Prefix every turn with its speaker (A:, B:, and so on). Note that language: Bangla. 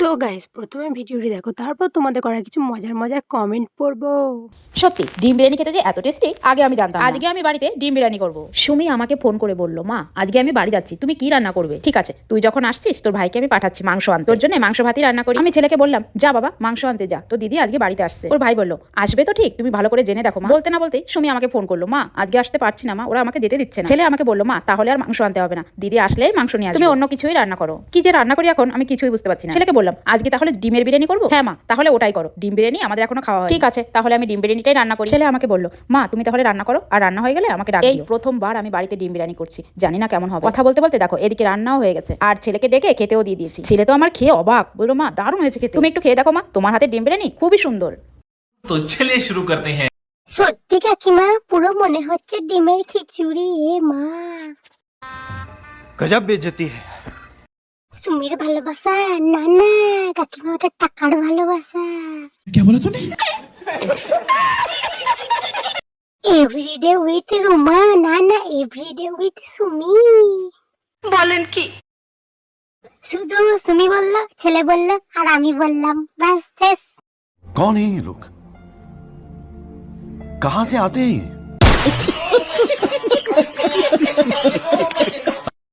A: তো গাইস প্রথমে ভিডিওটি দেখো, তারপর তোমাদের করা কিছু মজার মজার কমেন্ট পড়বো।
B: সত্যি ডিম বিরিয়ানি খেতে যে এত টেস্টি আগে আমি জানতাম না। আজকে আমি বাড়িতে ডিম বিরিয়ানি করব। সুমি আমাকে ফোন করে বলল, মা আজকে আমি বাড়ি যাচ্ছি, তুমি কি রান্না করবে? ঠিক আছে, তুই যখন আসছিস তোর ভাইকে আমি পাঠাচ্ছি মাংস আনতে, তোর জন্য মাংস ভাতই রান্না করি। আমি ছেলেকে বললাম, যা বাবা মাংস আনতে যা, তো দিদি আজকে বাড়িতে আসছে। ওর ভাই বলল, আসবে তো ঠিক, তুমি ভালো করে জেনে দেখো। মা বলতে না বলতেই সুমি আমাকে ফোন করলো, মা আজকে আসতে পারছি না মা, ওরা আমাকে যেতে দিচ্ছে না। ছেলে আমাকে বললো, মা তাহলে আর মাংস আনতে হবে না, দিদি আসলেই মাংস নিয়ে আসবে, তুমি অন্য কিছুই রান্না করো। কি যে রান্না করি এখন আমি কিছুই বুঝতে পারছি না। ছেলেকে বললাম, আজকে তাহলে ডিমের বিরিয়ানি করবো? হ্যাঁ মা, তাহলে ওটাই করো, ডিম বিরিয়ানি আমাদের এখনো খাওয়া হয়। ঠিক আছে, তাহলে আমি ডিম বিরিয়ানিটাই রান্না করি। ছেলে আমাকে বললো, মা তুমি তাহলে রান্না করো, আর রান্না হয়ে গেলে আমাকে ডাক দিও। এই প্রথমবার আমি বাড়িতে ডিম বিরিয়ানি করছি, জানি না কেমন হবে। কথা বলতে বলতে দেখো এদিকে রান্নাও হয়ে গেছে, আর ছেলেকে ডেকে খেতেও দিয়ে দিয়েছি। ছেলে তো আমার খেয়ে অবাক, বললো মা দারুণ হয়েছে খেতে, তুমি একটু খেয়ে দেখো মা, তোমার হাতে ডিম বিরিয়ানি খুবই সুন্দর।
C: तो चलिए शुरू करते हैं।
D: সত্যি কাকিমা, পুরো মনে হচ্ছে ডিমের খিচুড়ি। এ মা,
E: गजब बेइज्जती है।
D: সুমির ভালোবাসা না না কাকিমা, ওটা টাকার ভালোবাসা।
E: क्या बोला तूने?
D: এভরিডে উইথ রুমা, না না এভরিডে উইথ সুমি। বলেন কি? শুধু সুমি বলল, ছেলে বলল, আর আমি বললাম, বাস শেষ।
E: कौन है ये लोग? कहाँ से आते हैं ये?